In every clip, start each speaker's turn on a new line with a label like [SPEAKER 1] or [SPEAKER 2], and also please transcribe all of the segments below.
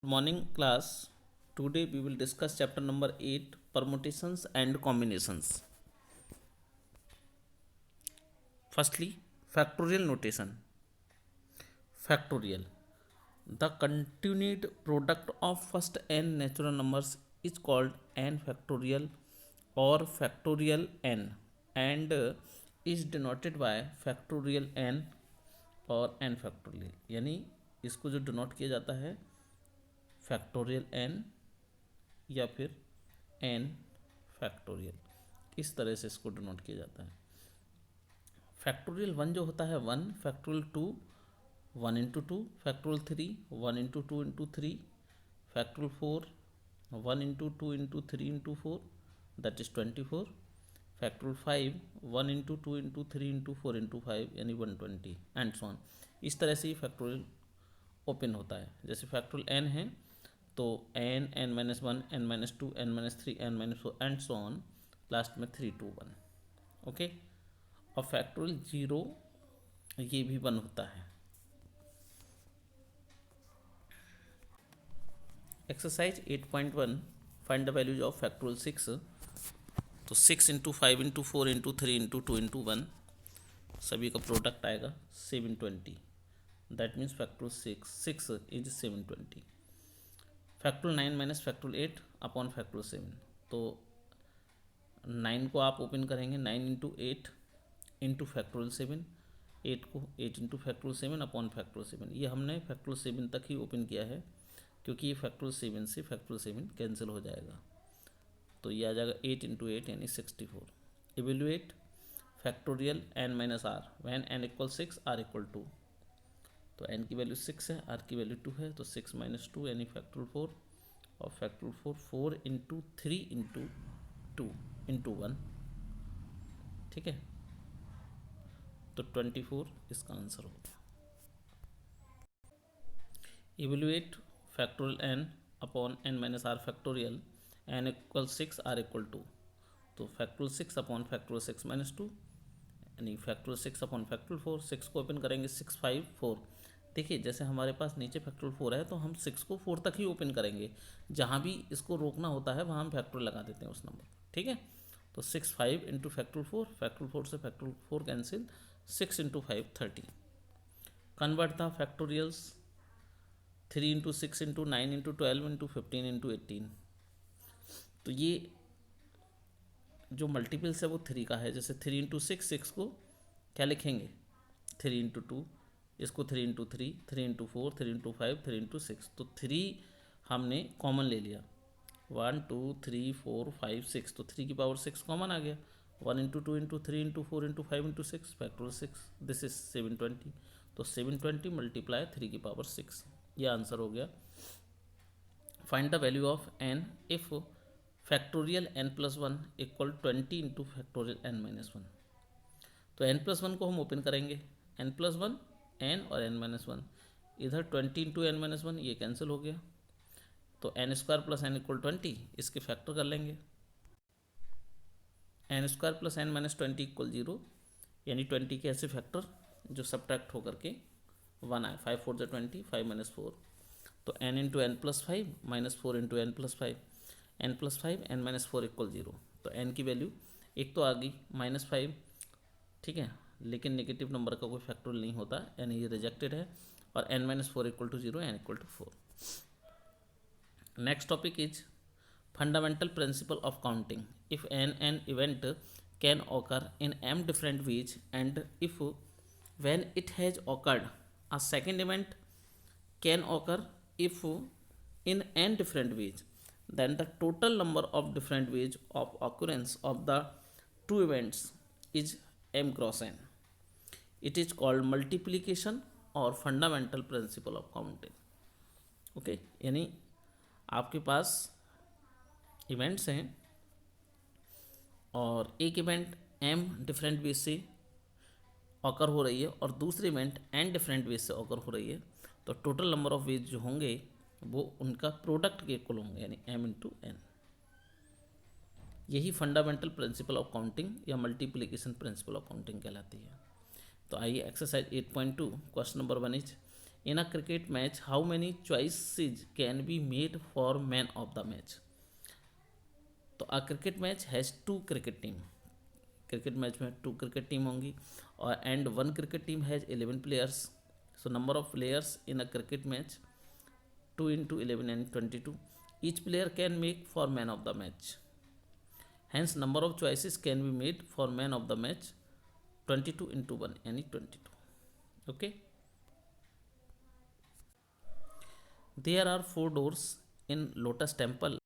[SPEAKER 1] Good morning, class. Today we will discuss chapter number 8, permutations and combinations. Firstly, factorial notation. Factorial. The continued product of first n natural numbers is called n factorial or factorial n and is denoted by factorial n और n factorial. यानी इसको जो denote किया जाता है factorial n या फिर n factorial, इस तरह से इसको डिनोट किया जाता है। फैक्टोरियल वन जो होता है one, factorial two one into two, factorial three one into two into three, factorial four one into two into three into four, that is 24, factorial five one into two into three into four into five यानी 120 and so on. इस तरह से ही factorial open होता है। जैसे factorial n है तो n, n minus one, n minus two, n minus three, n minus four and so on, last में 3 2 1। ओके, और फैक्टोरियल जीरो ये भी वन होता है। Exercise 8.1, find the values of factorial six. तो 6 into five into four into three into two into one, सभी का product आएगा 720। That means factorial six is 720। Factorial nine minus factorial eight upon factorial seven. तो 9 को आप open करेंगे 9 into eight into factorial seven, 8 को 8 into factorial seven upon factorial seven. ये हमने फैक्टोरियल सेवन तक ही ओपन किया है क्योंकि ये फैक्टोरियल सेवन से फैक्टोरियल सेवन कैंसिल हो जाएगा। तो ये आ जाएगा 8 इंटू एट यानी 64। Evaluate factorial n minus r when n equal 6 r equal 2। तो n की वैल्यू 6 है, r की वैल्यू 2 है, तो 6 माइनस टू यानी फैक्टोरियल 4, और factorial 4 into three into two into one. ठीक है, तो 24 इसका आंसर होगा। Evaluate factorial n upon n minus r factorial n equal 6 r equal 2। तो factorial 6 upon factorial 6 minus two यानी फैक्टोरियल 6 अपॉन फैक्टोरियल 4। 6 को ओपन करेंगे 6 5 4। देखिए जैसे हमारे पास नीचे फैक्टोरियल 4 है तो हम 6 को 4 तक ही ओपन करेंगे, जहाँ भी इसको रोकना होता है वहाँ हम फैक्टोरियल लगा देते हैं उस नंबर। ठीक है, तो 6 5 इंटू फैक्टोरियल 4, फैक्टोरियल 4 से factorial 4 cancel, 6 into 5 30। Convert the factorials 3 into six into nine into 12 into 15 into 18। तो ये जो मल्टीपल्स है वो 3 का है। जैसे 3 इंटू सिक्स, सिक्स को क्या लिखेंगे 3 इंटू टू, इसको 3 into three, 3 into four, 3 into five, 3 into six. तो 3 हमने कॉमन ले लिया, 1 2 3 4 5 6, तो 3 की पावर 6 कॉमन आ गया। 1 into two into three into four into five into six, factorial 6, this is 720। तो 720 मल्टीप्लाई 3 की पावर 6, ये आंसर हो गया। Find the value of n if factorial n plus one equal 20 into factorial n minus one. तो n plus one को हम open करेंगे, n plus one n और n माइनस वन, इधर 20 इंटू एन माइनस वन ये cancel हो गया। तो n square plus n equal 20, इसके फैक्टर कर लेंगे। N square plus n minus 20 equal 0, यानी 20 के ऐसे फैक्टर जो सब्ट्रैक्ट होकर के 1 आए। 5 4 जो 20, 5 माइनस 4, तो n into n plus five minus 4 into n plus five, n plus five n minus 4 equal 0। तो n की वैल्यू एक तो आ गई -5, ठीक है, लेकिन नेगेटिव नंबर का कोई फैक्टोरियल नहीं होता, यानी ये रिजेक्टेड है। और n minus 4 equal to 0, n equal to 4। Next topic is fundamental principle of counting. If an event can occur in m different ways, and if when it has occurred, a second event can occur if in n different ways, then the total number of different ways of occurrence of the two events is m cross n. It is called multiplication or fundamental principle of counting. Okay, यानी आपके पास events हैं और एक event m different ways से occur हो रही है और दूसरी इवेंट n डिफरेंट वेज से ऑकर हो रही है, तो टोटल नंबर ऑफ वेज जो होंगे वो उनका प्रोडक्ट के इक्वल होंगे, यानी m इंटू एन। यही फंडामेंटल प्रिंसिपल ऑफ काउंटिंग या मल्टीप्लिकेशन प्रिंसिपल ऑफ काउंटिंग कहलाती है। तो आइए exercise 8.2 question number 1 is in a cricket match how many choices can be made for man of the match. तो a cricket match has two cricket team, cricket match में two cricket team होंगी और and one cricket team has 11 players. So number of players in a cricket match 2 into 11 and 22. Each player can make for man of the match. Hence number of choices can be made for man of the match 22 into 1 यानी 22. Okay. There are 4 doors in Lotus temple.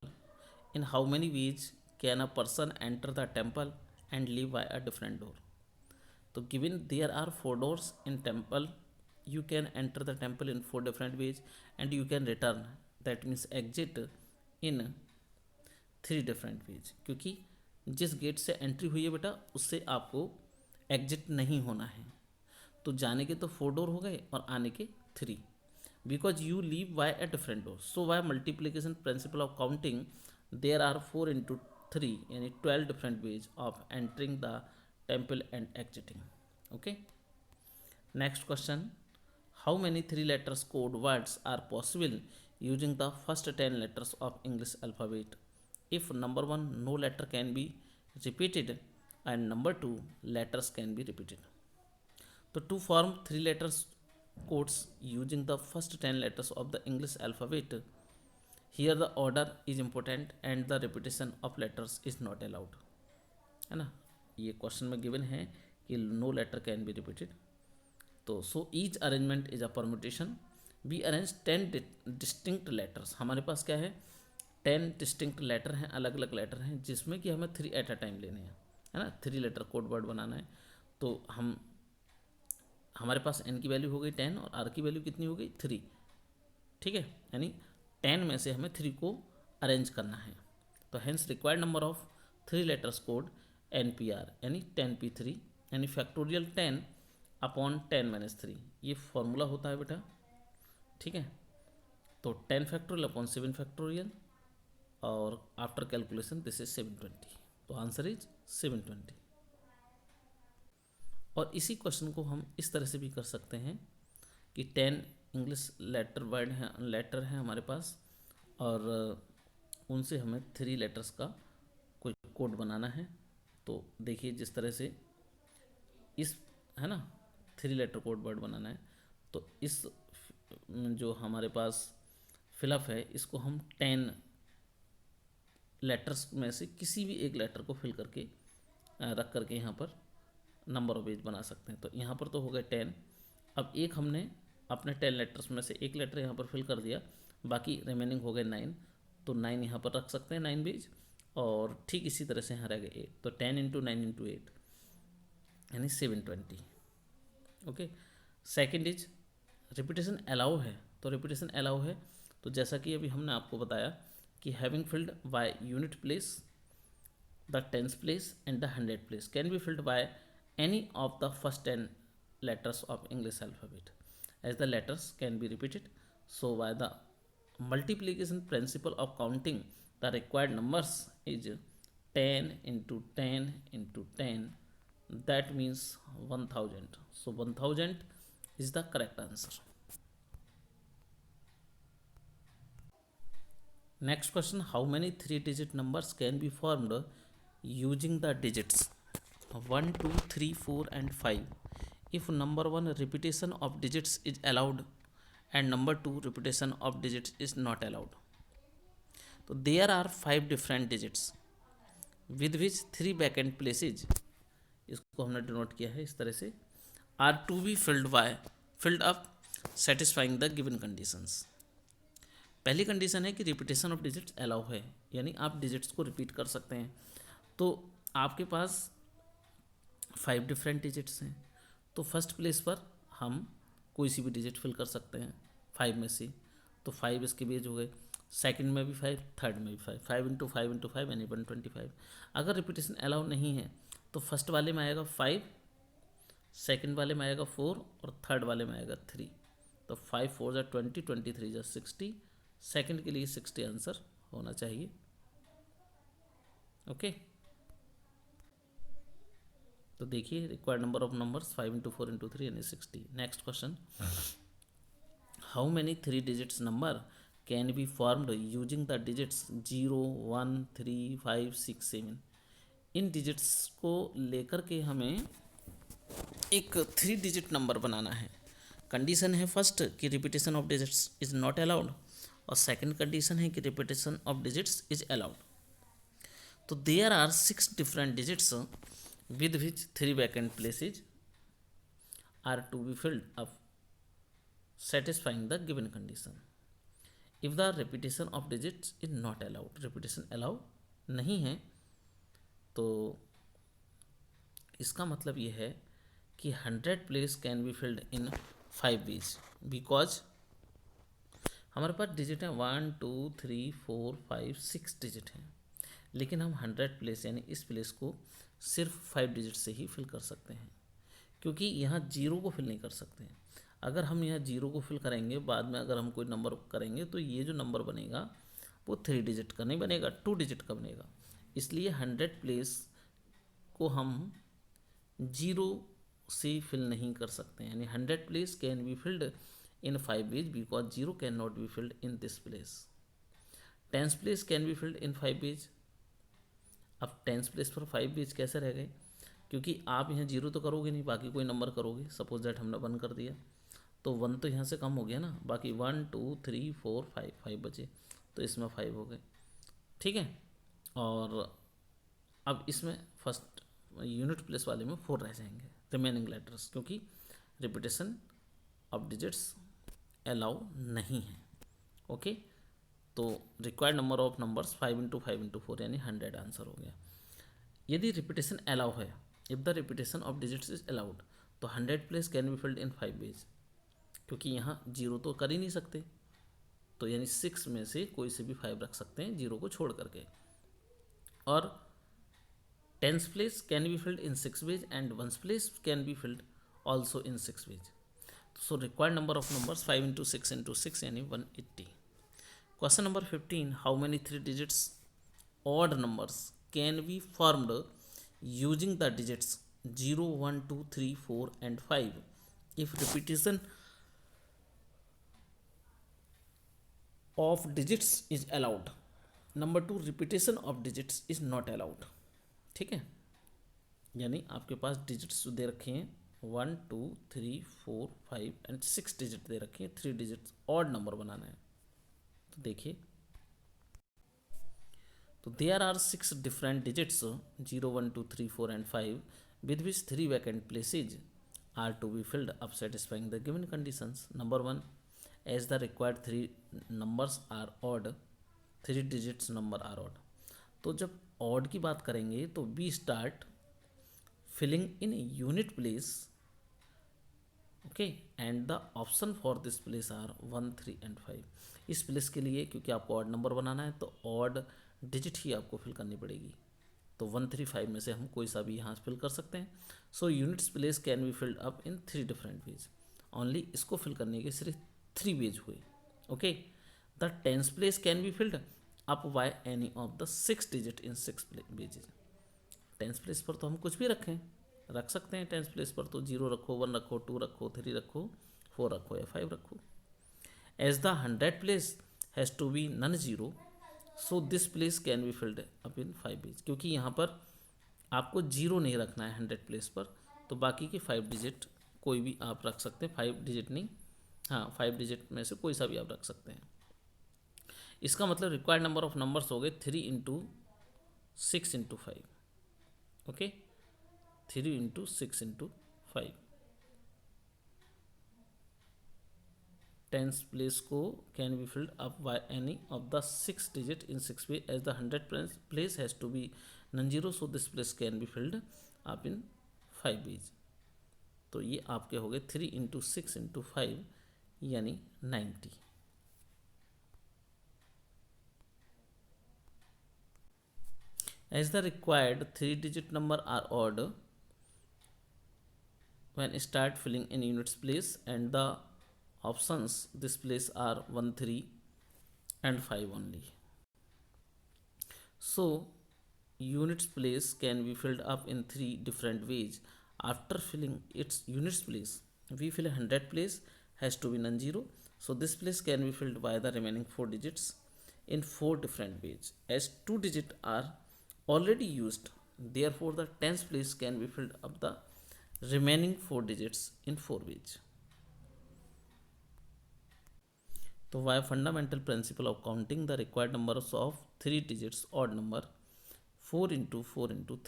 [SPEAKER 1] In how many ways can a person enter the temple and leave by a different door? So given there are 4 doors in temple, you can enter the temple in 4 different ways and you can return, that means exit in 3 different veg, क्योंकि जिस gate से entry हुई है बेटा उससे आपको exit नहीं होना है। तो जाने के तो 4 डोर हो गए और आने के 3, because you leave by a different door. So by multiplication principle of counting there are 4 into 3 यानी 12 different ways of entering the temple and exiting. Okay, next question, how many 3 letters code words are possible using the first 10 letters of English alphabet? If number 1 no letter can be repeated and number 2 letters can be repeated. So to form 3 letters codes using the first 10 letters of the English alphabet, here the order is important and the repetition of letters is not allowed, है ना। ये question में given है कि no letter can be repeated. तो so each arrangement is a permutation. We arrange 10 distinct letters. हमारे पास क्या है, 10 डिस्टिंक्ट लेटर हैं, अलग अलग लेटर हैं, जिसमें कि हमें 3 एट अ टाइम लेने हैं, है ना। 3 लेटर कोड वर्ड बनाना है। तो हमारे पास एन की वैल्यू हो गई 10 और आर की वैल्यू कितनी हो गई 3, ठीक है। यानी 10 में से हमें 3 को अरेंज करना है। तो hence required number of 3 letters code NPR यानी 10P3 यानी फैक्टोरियल 10 अपॉन 10-3, ये फॉर्मूला होता है बेटा, ठीक है। तो 10 फैक्टोरियल अपॉन 7 फैक्टोरियल और आफ्टर कैलकुलेशन दिस इज 720। तो आंसर इज 720। और इसी क्वेश्चन को हम इस तरह से भी कर सकते हैं कि 10 इंग्लिश लेटर हैं हमारे पास और उनसे हमें 3 लेटर्स का कोई कोड बनाना है। तो देखिए जिस तरह से इस, है ना, 3 लेटर कोड वर्ड बनाना है। तो इस जो हमारे पास फिलअप है इसको हम 10 लेटर्स में से किसी भी एक लेटर को फिल करके रख करके यहाँ पर नंबर ऑफ पेज बना सकते हैं। तो यहाँ पर तो हो गए 10। अब एक हमने अपने 10 लेटर्स में से एक लेटर यहाँ पर फिल कर दिया, बाकी रिमेनिंग हो गए 9। तो 9 यहाँ पर रख सकते हैं 9 पेज, और ठीक इसी तरह से यहाँ रह गए 8। तो 10 into 9 into 8 यानी 720। Okay, second is repetition allow है। तो रिपीटेशन अलाउ है तो जैसा कि अभी हमने आपको बताया कि having filled by unit place, the tens place and the 100 place can be filled by any of the first 10 letters of English alphabet as the letters can be repeated. So by the multiplication principle of counting, the required numbers is 10 into 10 into 10, that means 1000. So 1000 is the correct answer. Next question, how many 3-digit numbers can be formed using the digits 1, 2, 3, 4 and 5 if number 1 repetition of digits is allowed and number 2 repetition of digits is not allowed. तो there are 5 different digits with which 3 vacant places, इसको हमने denote किया है इस तरह से, are to be filled up satisfying the given conditions. पहली condition है कि रिपीटेशन ऑफ डिजिट्स अलाउ है, यानी आप डिजिट्स को रिपीट कर सकते हैं। तो आपके पास 5 डिफरेंट डिजिट्स हैं, तो फर्स्ट प्लेस पर हम कोई सी भी डिजिट फिल कर सकते हैं 5 में से। तो 5 इसके बेज हो गए, सेकंड में भी 5, थर्ड में भी 5, 5 into 5 into 5 यानी 125। अगर रिपीटेशन अलाउ नहीं है तो फर्स्ट वाले में आएगा 5, सेकंड वाले में आएगा 4 और थर्ड वाले में आएगा 3। तो 5 4 जा 20, 23 जा 60, सेकंड के लिए 60 आंसर होना चाहिए। ओके, तो देखिए required number of numbers 5 into 4 into 3 यानी 60। Next question, how many 3 digits number can be formed using the digits 0, 1, 3, 5, 6, 7। In digits को लेकर के हमें एक 3 डिजिट नंबर बनाना है। कंडीशन है फर्स्ट कि repetition of digits is not allowed, और सेकंड कंडीशन है कि repetition of digits is allowed. तो there are 6 different digits with which 3 vacant places are to be filled up satisfying the given condition if the repetition of digits is not allowed। repetition allow नहीं है तो इसका मतलब ये है कि 100 place can be filled in 5 ways because हमारे पास digit है 1 2 3 4 5 6 डिजिट हैं, लेकिन हम 100 प्लेस यानी इस प्लेस को सिर्फ 5 डिजिट से ही फिल कर सकते हैं, क्योंकि यहाँ जीरो को फिल नहीं कर सकते हैं। अगर हम यहाँ जीरो को फिल करेंगे, बाद में अगर हम कोई नंबर करेंगे तो ये जो नंबर बनेगा वो 3 डिजिट का नहीं बनेगा, 2 डिजिट का बनेगा। इसलिए 100 प्लेस को हम जीरो से फिल नहीं कर सकते हैं, यानी 100 place can be field in 5 ways because 0 cannot be filled in this place। tens place can be filled in 5 ways। अब टेंस प्लेस पर 5 ways कैसे रह गए, क्योंकि आप यहाँ जीरो तो करोगे नहीं, बाकी कोई नंबर करोगे। सपोज दैट हमने 1 कर दिया तो 1 तो यहाँ से कम हो गया ना, बाकी 1 2 3 4 5 बचे, तो इसमें 5 हो गए, ठीक है। और अब इसमें फर्स्ट यूनिट प्लेस वाले में 4 रह जाएंगे रिमेनिंग लेटर्स, क्योंकि रिपीटेशन ऑफ डिजिट्स अलाउ नहीं है। ओके, तो रिक्वायर्ड नंबर ऑफ नंबर्स 5 × 5 × 4 यानी 100 आंसर हो गया। यदि रिपीटेशन अलाउ है, if the repetition of digits is allowed, तो 100 place can be filled in 5 ways, क्योंकि यहाँ जीरो तो कर ही नहीं सकते, तो यानी 6 में से कोई से भी 5 रख सकते हैं जीरो को छोड़ करके। और tens place can be filled in 6 ways and ones place can be filled also in 6 ways. So required number of numbers 5 × 6 × 6 यानी 180। Question number 15, how many 3 digits odd numbers can be formed using the digits 0, 1, 2, 3, 4 and 5 if repetition of digits is allowed। Number 2, repetition of digits is not allowed। ठीक है, यानी आपके पास digits दे रखे हैं 1 2 3 4 5 and 6 digit दे रखे हैं, 3 digit odd number बनाना है। तो देखिए, तो there are 6 different digits 0 1 2 3 4 and 5 with which 3 vacant places are to be filled up satisfying the given conditions. Number 1, as the required 3 numbers are odd, 3 digits number are odd. तो जब odd की बात करेंगे तो we start filling in unit place, okay, and the option for this place are 1 3 and 5। इस place के लिए क्योंकि आपको ऑड नंबर बनाना है तो ऑड डिजिट ही आपको फिल करनी पड़ेगी, तो 1 3 5 में से हम कोई सा भी यहाँ फिल कर सकते हैं। So units place can be filled up in 3 different ways, only इसको फिल करने के सिर्फ 3 वेज हुए। Okay, the tens place can be filled up by any of the 6 digit in 6 ways. Tens place पर तो हम कुछ भी रख सकते हैं। टेंस प्लेस पर तो 0 रखो, 1 रखो, 2 रखो, 3 रखो, 4 रखो या 5 रखो। As the 100 place has to be non zero, so this place can be filled up in 5 ways, क्योंकि यहाँ पर आपको जीरो नहीं रखना है 100 प्लेस पर, तो बाकी के 5 डिजिट कोई भी आप रख सकते हैं। 5 डिजिट नहीं, हाँ 5 डिजिट में से कोई सा भी आप रख सकते हैं। इसका मतलब रिक्वायर्ड नंबर ऑफ नंबर्स हो गए 3 × 6 × 5। ओके, 3 × 6 × 5। टेंस प्लेस को can be filled up by any of the 6 digit in 6 way as the 100 place has to be non zero, so this place can be filled up in 5 ways. तो ये आपके हो गए 3 × 6 × 5 यानी 90। As the required 3 digit number are odd when start filling in units place and the options this place are 1 3 and 5 only. So units place can be filled up in 3 different ways. After filling its units place, we fill 100 place has to be non-zero, So this place can be filled by the remaining 4 digits in 4 different ways. As 2 digits are already used, therefore the tens place can be filled up the remaining 4 digits in 4 ways. तो by fundamental principle of counting the required numbers of 3 digits odd number 4 into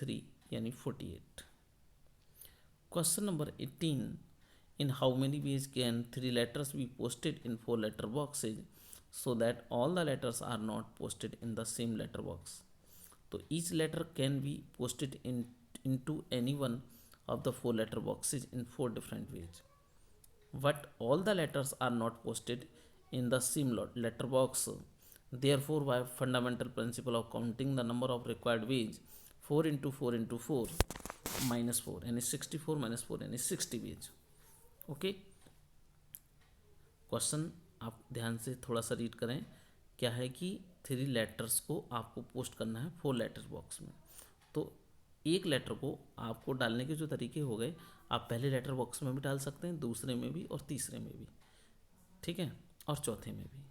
[SPEAKER 1] 3 यानी 48. Question number 18. In how many ways can 3 letters be posted in 4 letter boxes so that all the letters are not posted in the same letter box? So each letter can be posted into any one of the 4 letter boxes in 4 different ways. But all the letters are not posted in the same letter box. Therefore, by fundamental principle of counting the number of required ways, 4 into 4 into 4 minus 4 यानी 64 minus 4 यानी 60 veg. Okay, question आप ध्यान से थोड़ा सा read करें. क्या है कि 3 लेटर्स को आपको पोस्ट करना है 4 लेटर बॉक्स में. तो एक लेटर को आपको डालने के जो तरीके हो गए, आप पहले लेटर बॉक्स में भी डाल सकते हैं, दूसरे में भी और तीसरे में भी, ठीक है, और चौथे में भी.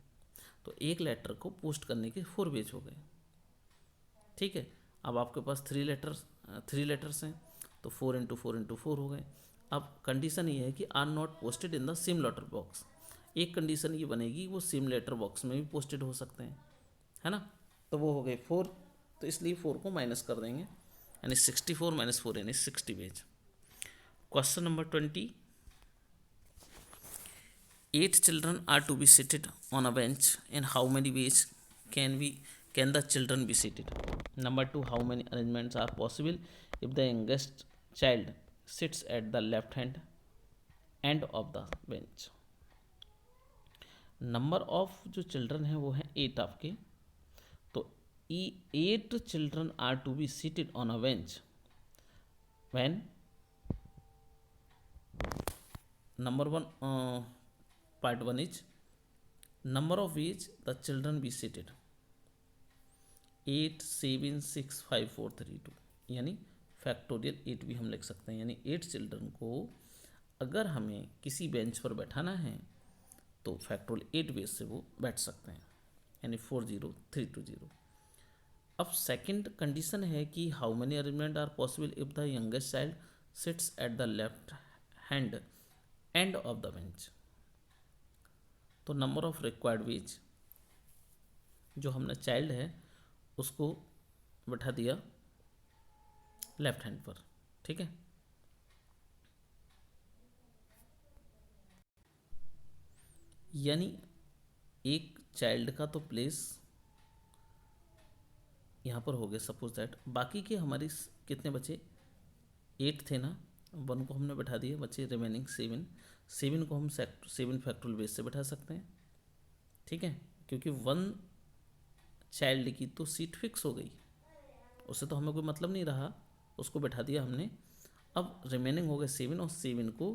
[SPEAKER 1] तो एक लेटर को पोस्ट करने के 4 वेज हो गए. ठीक है, अब आपके पास 3 लेटर्स हैं तो 4 into 4 into 4 हो गए. अब कंडीशन ये है कि are not posted in the same letter box. एक कंडीशन ये बनेगी वो सेम लेटर बॉक्स में भी पोस्टेड हो सकते हैं, है ना. तो वो हो गए 4, तो इसलिए 4 को माइनस कर देंगे यानी 64 minus 4 यानी 60 veg. Question number 20. 8 children are to be seated on a bench. In how many ways can the children be seated? Number 2. How many arrangements are possible if the youngest child sits at the left hand end of the bench? Number of जो children है वो है 8 आपके. तो 8 children are to be seated on a bench when number 1 part 1 is number of ways the children be seated 8 7 6 5 4 3 2 यानी factorial 8 भी हम लिख सकते हैं. यानी 8 चिल्ड्रन को अगर हमें किसी बेंच पर बैठाना है तो फैक्टोरियल 8 वेज से वो बैठ सकते हैं यानी 4 0 3 2 0. अब सेकंड कंडीशन है कि how many arrangement are possible if the youngest child sits at the left hand end of the bench. तो नंबर ऑफ रिक्वायर्ड वेज, जो हमने चाइल्ड है उसको बैठा दिया लेफ्ट हैंड पर, ठीक है. यानी एक चाइल्ड का तो प्लेस यहाँ पर हो गया सपोज दैट. बाकी के हमारी कितने बचे, 8 थे ना, 1 को हमने बैठा दिया, बचे रिमेनिंग 7 को हम 7 फैक्टोरियल बेस से बैठा सकते हैं, ठीक है, क्योंकि 1 चाइल्ड की तो सीट फिक्स हो गई, उससे तो हमें कोई मतलब नहीं रहा, उसको बैठा दिया हमने. अब रिमेनिंग हो गए 7 और 7 को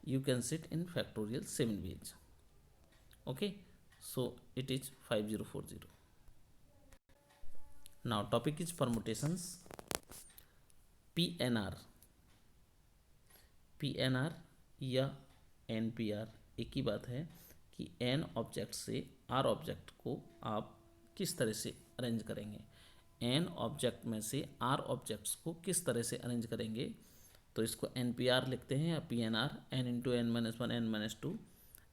[SPEAKER 1] you can sit in factorial 7 ways. Okay, so it is 5040. Now topic is permutations. PNR या NPR एक ही बात है कि N ऑब्जेक्ट से R ऑब्जेक्ट को आप किस तरह से अरेंज करेंगे. N ऑब्जेक्ट में से R ऑब्जेक्ट्स को किस तरह से अरेंज करेंगे, तो इसको NPR लिखते हैं या PNR. N into N-1 N-2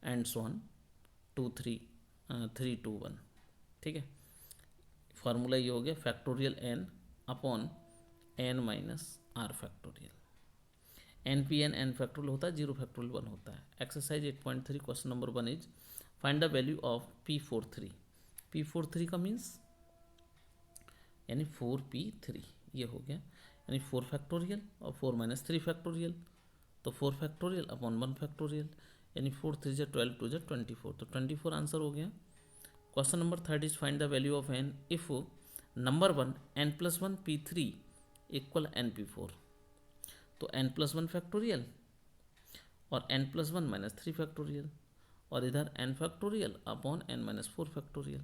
[SPEAKER 1] and so on 2 3 3 2 1, ठीक है. फार्मूला ये हो गया factorial N upon N minus R factorial. NPN N factorial होता है, 0 फैक्टोरियल 1 होता है. Exercise 8.3 question number 1 is find the value of P43. P43 का मीन्स यानी 4P3, ये हो गया यानी 4 फैक्टोरियल और 4 माइनस 3 फैक्टोरियल. तो 4 फैक्टोरियल अपॉन 1 फैक्टोरियल यानी 4 3 जा 12 2 जा 24. तो 24 आंसर हो गया. Question number 3 is find the value of N if number 1 N+1 P3 equal NP4. तो N+1 फैक्टोरियल और N+1 माइनस 3 फैक्टोरियल और इधर N factorial upon N-4 factorial.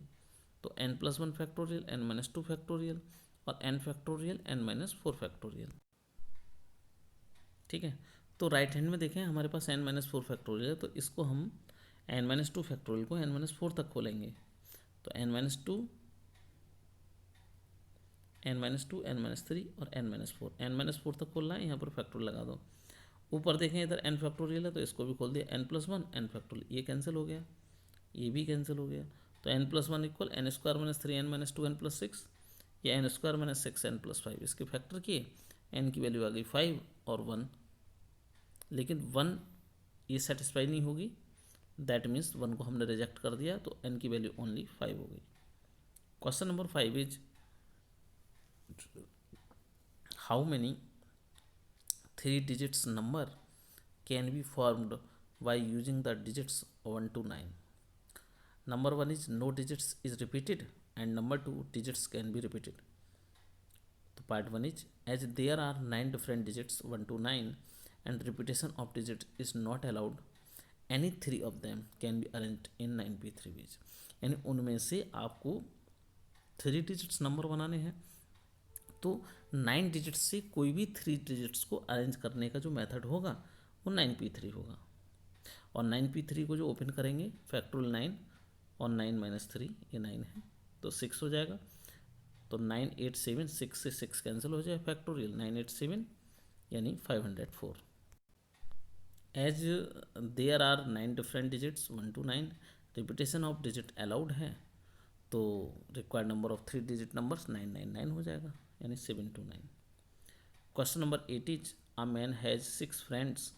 [SPEAKER 1] तो N+1 फैक्टोरियल N-2 फैक्टोरियल और N फैक्टोरियल N-4 फैक्टोरियल, ठीक है. तो right hand में देखें हमारे पास N-4 फैक्टोरियल है, तो इसको हम एन माइनस टू फैक्टोरियल को एन माइनस फोर तक खोलेंगे, तो n minus two, n minus two, n minus three और n minus four, n minus four तक खोलना है, यहाँ पर फैक्टोरियल लगा दो। ऊपर देखें इधर एन फैक्टोरियल है तो इसको भी खोल दिया, n plus one n factorial, ये कैंसिल हो गया, ये भी कैंसिल हो गया। तो n plus one equal n square minus three n minus two n plus six, या n square minus six n plus five, इसके फैक्टर किए, एन की वैल्यू आ गई फाइव और वन, लेकिन वन ये सेटिस्फाई नहीं होगी, दैट मीन्स वन को हमने रिजेक्ट कर दिया, तो एन की वैल्यू ओनली फाइव हो गई। Question number 5 is how many 3 digits number can be formed by using the digits 1 to 9. Number 1 is no digits is repeated and number 2 digits can be repeated. So part 1 is as there are 9 different digits 1 to 9 and repetition of digits is not allowed, any 3 of them can be arranged in 9p3 ways. यानी उनमें से आपको 3 digits number बनाने हैं, तो 9 digits से कोई भी 3 डिजिट्स को अरेंज करने का जो मेथड होगा वो 9p3 होगा। और 9p3 को जो ओपन करेंगे फैक्टोरियल 9 और 9 माइनस थ्री, ये 9 है तो 6 हो जाएगा, तो 987, 6 से 6 कैंसिल हो जाए, फैक्टोरियल 987 यानी 504। As there are 9 different digits 1 to 9, repetition of digit allowed है, तो required number of 3 digit numbers 999 हो जाएगा, यानी 7 to 9। Question number 8 is a man has 6 friends,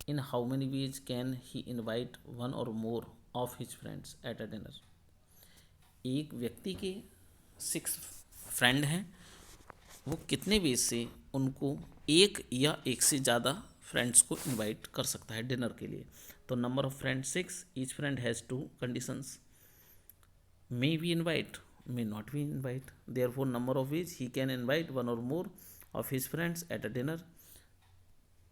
[SPEAKER 1] in how many ways can he invite one or more of his friends at a dinner. एक व्यक्ति के 6 friend हैं, वो कितने वेज से उनको एक या एक से ज़्यादा फ्रेंड्स को इनवाइट कर सकता है डिनर के लिए। तो number of friend 6, each friend has 2 conditions, may we invite, may not be invite, therefore number of ways he can invite one or more of his friends at a dinner।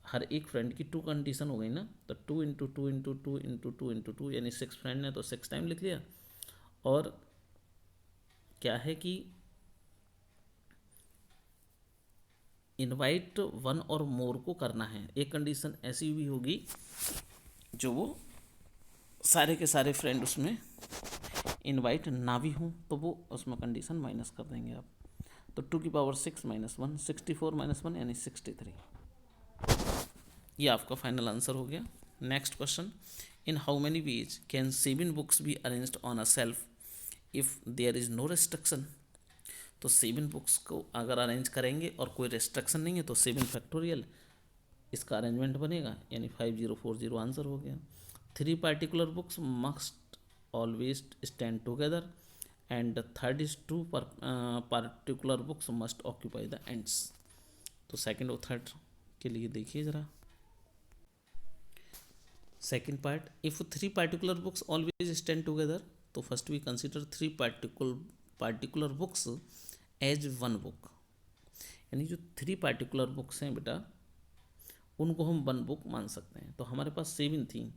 [SPEAKER 1] हर एक friend की 2 condition हो गई ना, तो 2 into two into two into two into two यानी 6 friend है तो 6 time लिख लिया। और क्या है कि इनवाइट वन और मोर को करना है, एक कंडीशन ऐसी भी होगी जो वो सारे के सारे फ्रेंड उसमें इनवाइट ना भी हों, तो वो उसमें कंडीशन माइनस कर देंगे आप। तो 2 की पावर 6 माइनस 1, 64 माइनस 1 यानी 63, ये आपका फाइनल आंसर हो गया। Next question, in how many ways can 7 books be arranged on a shelf if there is no restriction. तो 7 बुक्स को अगर अरेंज करेंगे और कोई रेस्ट्रिक्शन नहीं है तो 7 फैक्टोरियल इसका अरेंजमेंट बनेगा, यानी 5040 आंसर हो गया। 3 particular books must always stand together and third is 2 particular books must occupy the ends। तो सेकंड और थर्ड के लिए देखिए ज़रा second part, if 3 particular books always stand together, तो first we consider 3 particular books as 1 book, यानी जो 3 particular books हैं बेटा उनको हम 1 book मान सकते हैं। तो हमारे पास 7 थी,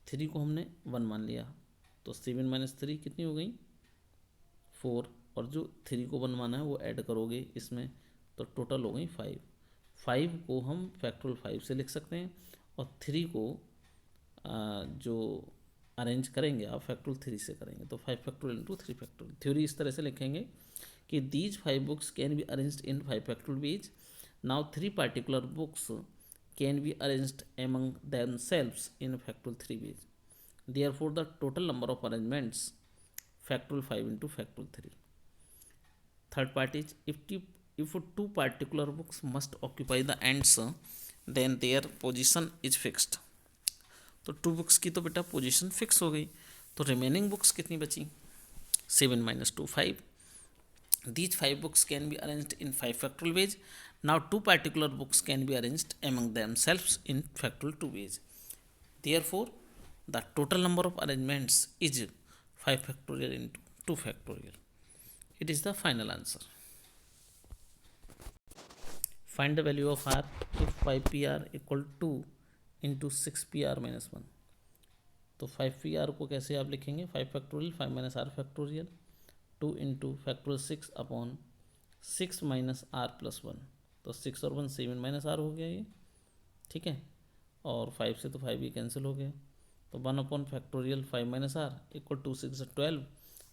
[SPEAKER 1] 3 को हमने 1 मान लिया, तो 7 माइनस 3 कितनी हो गई 4, और जो 3 को 1 माना है वो ऐड करोगे इसमें तो टोटल हो गई 5। 5 को हम फैक्टोरियल 5 से लिख सकते हैं और 3 को जो अरेंज करेंगे आप फैक्टोरियल 3 से करेंगे, तो 5 फैक्टोरियल इंटू 3 फैक्टोरियल। थ्योरी इस तरह से लिखेंगे कि these 5 books can be arranged in 5 factorial ways. Now 3 particular books can be arranged among themselves in factorial 3 ways. Therefore, the total number of arrangements factorial 5 into factorial 3। Third part is if 2 particular books must occupy the ends, then their position is fixed। तो 2 books की तो बेटा position fix हो गई, तो remaining books कितनी बची 7 minus 2 5। These 5 books can be arranged in 5 factorial ways। Now 2 particular books can be arranged among themselves in factorial 2 ways। Therefore, the total number of arrangements is 5 factorial into 2 factorial। It is the final answer। Find the value of r if 5pr equal to into 6pr minus 1। तो 5pr को कैसे आप लिखेंगे 5 factorial 5 minus r factorial 2 into factorial 6 upon 6 minus r plus 1। तो 6 और 1 7 minus are हो गया ये, ठीक है, और 5 से तो 5 ही कैंसिल हो गया, तो 1/(5) 5 - r equal to 6 12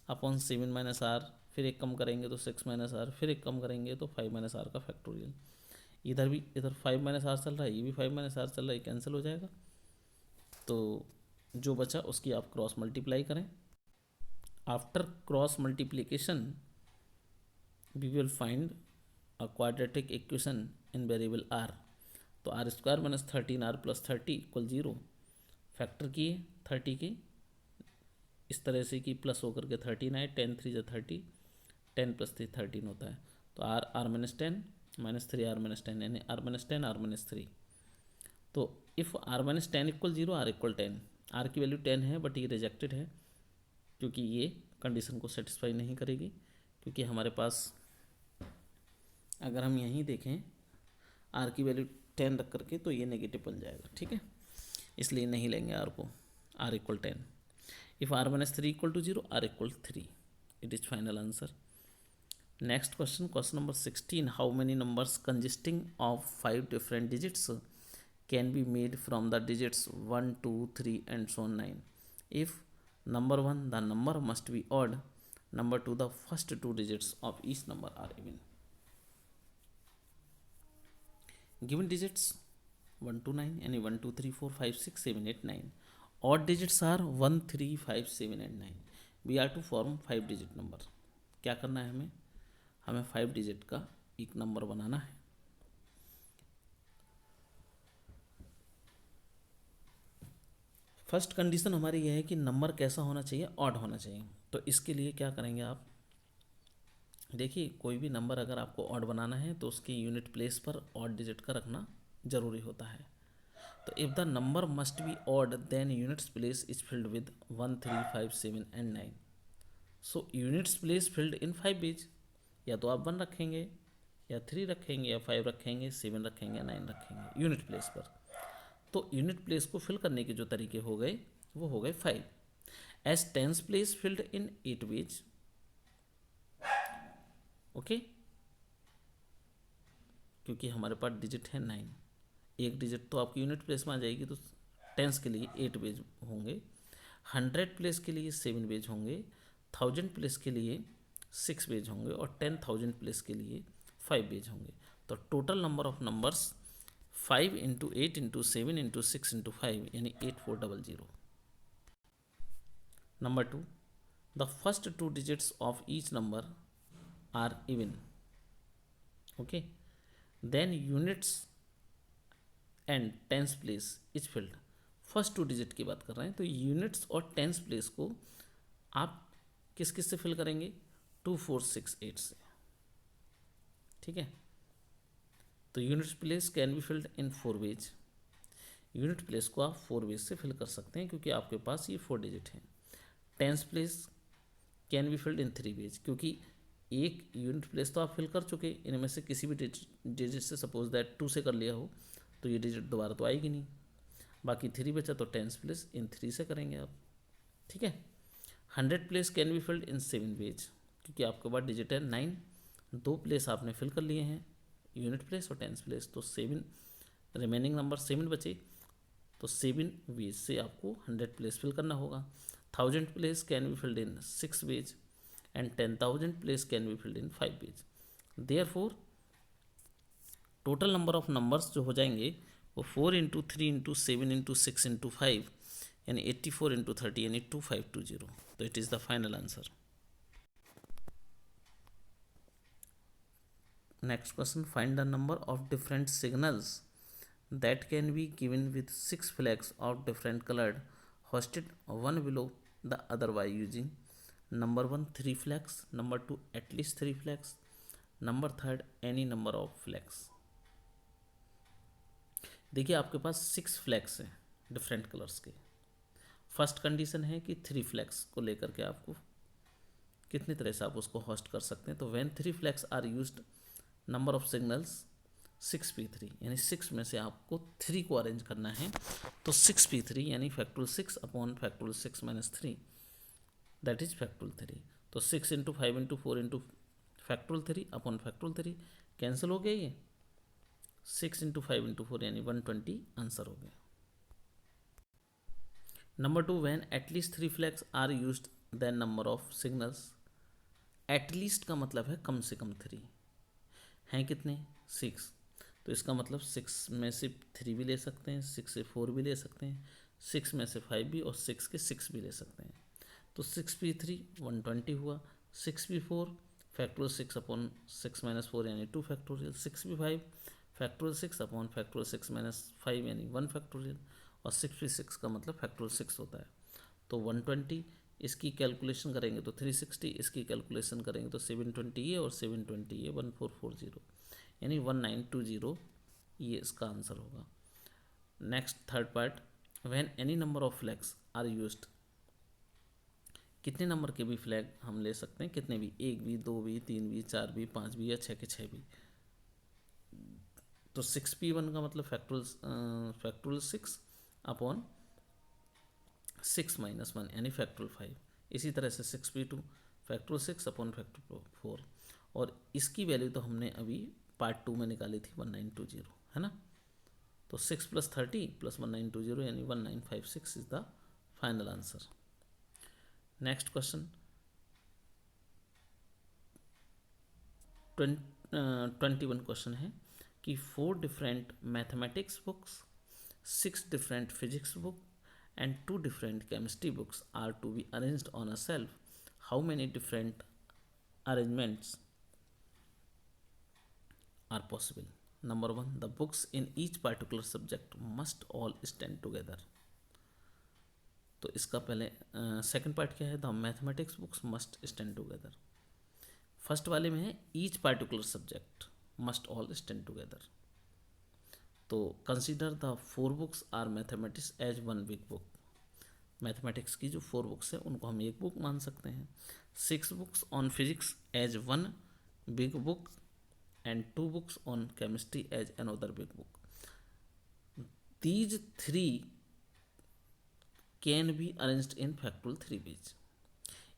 [SPEAKER 1] upon 7 - r, फिर एक कम करेंगे तो 6 - r, फिर एक कम करेंगे तो 5 - r का फैक्टोरियल। इधर भी, इधर 5 - r चल रहा है, ये भी 5 - r चल रहा है, कैंसिल हो जाएगा। तो जो बचा उसकी आप क्रॉस मल्टीप्लाई करें। After cross multiplication we will find a quadratic equation in variable r। तो r² - 13r + 30 = 0। फैक्टर किए 30 के इस तरह से कि प्लस होकर के 13 आए, 10 3 = 30, 10 + 3 13 होता है। तो r -10 -3 r -10 यानी r -10 r -3। तो इफ़ r -10 = 0 r = 10, r की वैल्यू 10 है बट ये रिजेक्टेड है क्योंकि ये कंडीशन को सेटिस्फाई नहीं करेगी। क्योंकि हमारे पास अगर हम यहीं देखें r की वैल्यू 10 रख करके तो ये नेगेटिव बन जाएगा, ठीक है, इसलिए नहीं लेंगे r को, r = 10। If r -3 = 0 r = 3, it is final answer. Next question, question number 16, how many numbers consisting of 5 different digits can be made from the digits 1 2 3 and so on 9 if number 1 the number must be odd, number 2 the first 2 digits of each number are even। given digits 1 to 9 यानी 1 2 3 4 5 6 7 8 9, odd digits are 1 3 5 7 and 9। we are to form 5 digit number। क्या करना है हमें 5 digit का एक number बनाना है। First condition हमारी यह है कि नंबर कैसा होना चाहिए, ऑड होना चाहिए। तो इसके लिए क्या करेंगे आप, देखिए कोई भी नंबर अगर आपको ऑड बनाना है तो उसकी यूनिट प्लेस पर ऑड डिजिट का रखना जरूरी होता है। तो if the number must be odd then units place is filled with 1 3 5 7 and 9। सो units place filled in 5 ways, या तो आप 1 रखेंगे या 3 रखेंगे या 5 रखेंगे, 7 रखेंगे या 9 रखेंगे यूनिट प्लेस पर। तो यूनिट प्लेस को फिल करने के जो तरीके हो गए वो हो गए 5। As tens place filled in 8 ways, okay, क्योंकि हमारे पास डिजिट है 9, एक डिजिट तो आपकी यूनिट प्लेस में आ जाएगी, तो टेंस के लिए 8 वेज होंगे, 100 प्लेस के लिए 7 वेज होंगे, 1000 प्लेस के लिए 6 वेज होंगे और 10,000 प्लेस के लिए 5 वेज होंगे। तो टोटल नंबर ऑफ नंबर्स 5 × 8 × 7 × 6 × 5 यानी 8400। Number 2, the first 2 digits of each number are even, okay, then units and tens place is filled. First 2 digit की बात कर रहे हैं तो यूनिट्स और टेंस प्लेस को आप किस किस से फिल करेंगे, 2 4 6 8 से, ठीक है। तो unit place can be filled in 4 ways, unit place को आप 4 वेज से फिल कर सकते हैं क्योंकि आपके पास ये 4 डिजिट हैं। Tens place can be filled in 3 ways, क्योंकि एक यूनिट प्लेस तो आप फिल कर चुके, इनमें से किसी भी डिजिट से सपोज दैट 2 से कर लिया हो तो ये डिजिट दोबारा तो आएगी नहीं, बाकी 3 बचा तो टेंस प्लेस इन 3 से करेंगे आप, ठीक है। 100 place can be filled in 7 ways, क्योंकि आपके पास डिजिट है 9, 2 प्लेस आपने फिल कर लिए हैं यूनिट प्लेस और टेंस प्लेस, तो 7 रिमेनिंग नंबर 7 बचे, तो 7 वेज से आपको 100 प्लेस फिल करना होगा। 1000 place can be filled in 6 ways and 10,000 place can be filled in 5 ways. Therefore total number of numbers जो हो जाएंगे वो 4 × 3 × 7 × 6 × 5 यानी 84 × 30 यानी 2520। तो it is the final answer. Next question, find the number of different signals that can be given with 6 flags of different colored hoisted one below the other by using number 1 3 flags, number 2 at least 3 flags, number 3 any number of flags। देखिए आपके पास 6 flags हैं different colours के। First condition है कि 3 flags को लेकर के आपको कितनी तरह से आप उसको होस्ट कर सकते हैं। तो when 3 flags are used number of signals 6p3 यानी 6 में से आपको 3 को अरेंज करना है, तो 6p3 यानी factorial 6 upon factorial 6 - 3 that is factorial 3। तो 6 × 5 × 4 × फैक्टोरियल 3 अपॉन फैक्टोरियल 3 कैंसिल हो गया, ये 6 × 5 × 4 यानी 120 आंसर हो गया। Number 2, when at least 3 flags are used then number of signals. At least का मतलब है कम से कम 3 हैं, कितने 6, तो इसका मतलब 6 में से 3 भी ले सकते हैं, 6 से 4 भी ले सकते हैं, 6 में से 5 भी, और 6 के 6 भी ले सकते हैं। तो 6p3 120 हुआ, 6p4 फैक्टोरियल 6 अपॉन 6 माइनस 4 यानी 2 factorial, 6p5 factorial 6 upon factorial 6 minus 5 यानी 1 फैक्टोरियल, और 6p6 का मतलब फैक्टोरियल 6 होता है। तो 120 इसकी कैलकुलेशन करेंगे तो 360, इसकी कैलकुलेशन करेंगे तो 720 ये, और 720 ये 1440 यानी 1920, ये इसका आंसर होगा। Next third part, when any number of flags are used. कितने नंबर के भी फ्लैग हम ले सकते हैं, कितने भी, 1 भी, 2 भी, 3 भी, 4 भी, 5 भी, या 6 के 6 भी। तो 6p1 का मतलब फैक्टोरियल 6 अपॉन 6 माइनस 1 यानी फैक्टोरियल 5। इसी तरह से 6p2 फैक्टोरियल 6 अपॉन फैक्टोरियल 4, और इसकी वैल्यू तो हमने अभी पार्ट 2 में निकाली थी 1920, है ना। तो 6 + 30 + 1920 यानी 1956 is the final answer. Next question 21 question है कि 4 different mathematics books, 6 different physics book and 2 different chemistry books are to be arranged on a shelf. How many different arrangements are possible? Number 1, the books in each particular subject must all stand together. तो इसका पहले second part क्या है, the mathematics books must stand together. First वाले में है each particular subject must all stand together. तो consider the 4 books are mathematics as one big book. Mathematics की जो 4 बुक्स है उनको हम एक बुक मान सकते हैं। 6 books on physics as one big book and 2 books on chemistry as another big book. These 3 can be arranged in factorial 3 ways.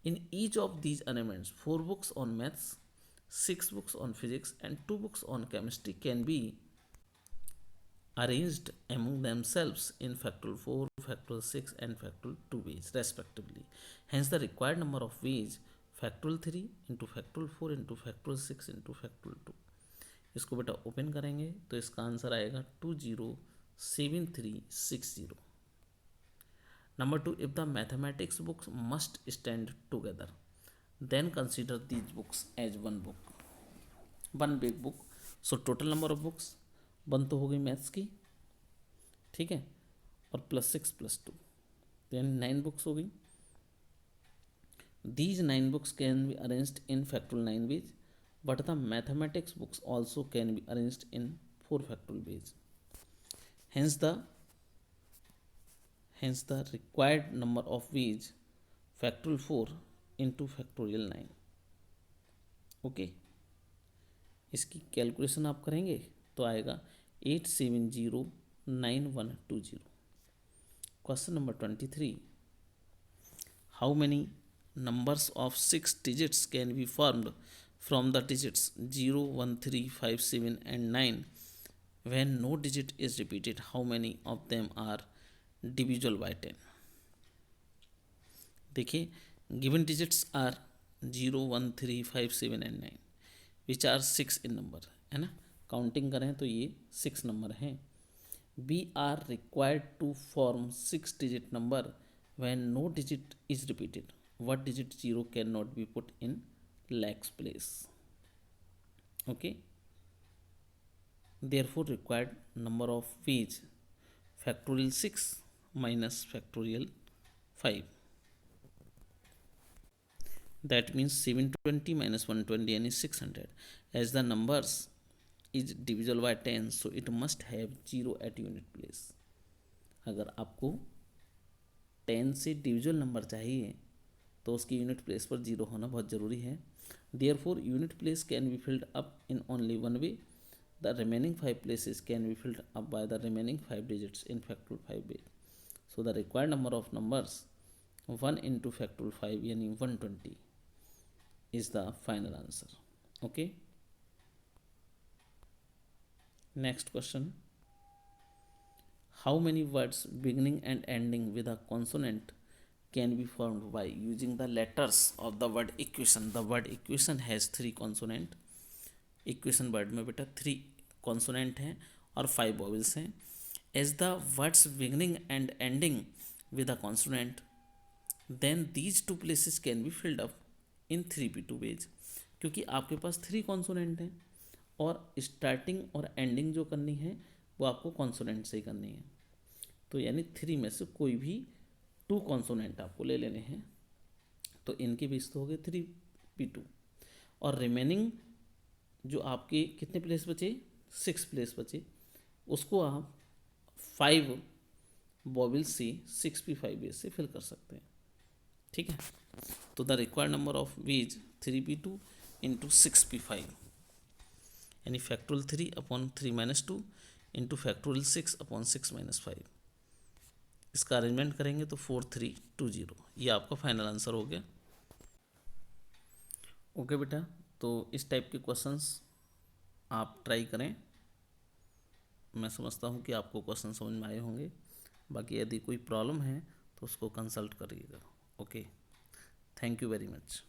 [SPEAKER 1] In each of these arrangements, 4 books on maths, 6 books on physics, and 2 books on chemistry can be arranged among themselves in factorial 4, factorial 6, and factorial 2 ways, respectively. Hence, the required number of ways factorial 3 into factorial 4 into factorial 6 into factorial 2. इसको बेटा open करेंगे तो इसका answer आएगा 207360. Number 2, if the mathematics books must stand together, then consider these books as one book, one big book. So total number of books 1 तो हो गई maths की, ठीक है, और +6 + 2 तो यानी 9 बुक्स हो गई। These 9 books can be arranged in factorial 9 ways, but the mathematics books also can be arranged in 4 factorial ways. Hence the required number of ways factorial 4 into factorial 9. Okay, इसकी calculation आप करेंगे तो आएगा 8709120. Question number 23, how many numbers of 6 digits can be formed from the digits 0, 1, 3, 5, 7 and 9 when no digit is repeated? How many of them are divisible by 10? देखिए, given digits are 0, 1, 3, 5, 7 and 9 which are 6 in number, है ना। Counting करें तो ये 6 number हैं। We are required to form 6 digit number when no digit is repeated. What digit 0 cannot be put in lakhs place? Okay, therefore required number of ways factorial 6 minus factorial 5. That means 720 minus 120 and is 600. As the numbers is divisible by 10, so it must have 0 at unit place. अगर आपको 10 से डिविजल number चाहिए तो उसकी unit place पर 0 होना बहुत ज़रूरी है। Therefore, unit place can be filled up in only one way. The remaining 5 places can be filled up by the remaining 5 digits in factorial 5 way. So the required number of numbers 1 into factorial 5 यानी 120 is the final answer. Okay. Next question. How many words beginning and ending with a consonant can be formed by using the letters of the word equation. The word equation has 3 consonant. Equation word में बेटा 3 consonant हैं और 5 vowels हैं. As the words beginning and ending with a consonant then these 2 places can be filled up in 3p2 ways. क्योंकि आपके पास 3 consonant हैं और starting और एंडिंग जो करनी है वो आपको कॉन्सोनेंट से ही करनी है. तो यानी 3 में से कोई भी 2 कॉन्सोनेंट आपको ले लेने हैं. तो इनके बीच तो हो गए 3p2 और रिमेनिंग जो आपके कितने प्लेस बचे, 6 प्लेस बचे, उसको आप 5 वॉवल से 6p5 वेज से फिल कर सकते हैं. ठीक है. तो the required number of ways 3p2 into 6p5 यानी फैक्टोरियल 3/3 -2 इंटू फैक्टोरियल 6/6 - 5. इसका अरेंजमेंट करेंगे तो 4320. ये आपका फाइनल आंसर हो गया. ओके बेटा, तो इस टाइप के क्वेश्चंस आप ट्राई करें. मैं समझता हूँ कि आपको क्वेश्चन समझ में आए होंगे. बाकी यदि कोई प्रॉब्लम है तो उसको कंसल्ट करिएगा. Okay, thank you very much.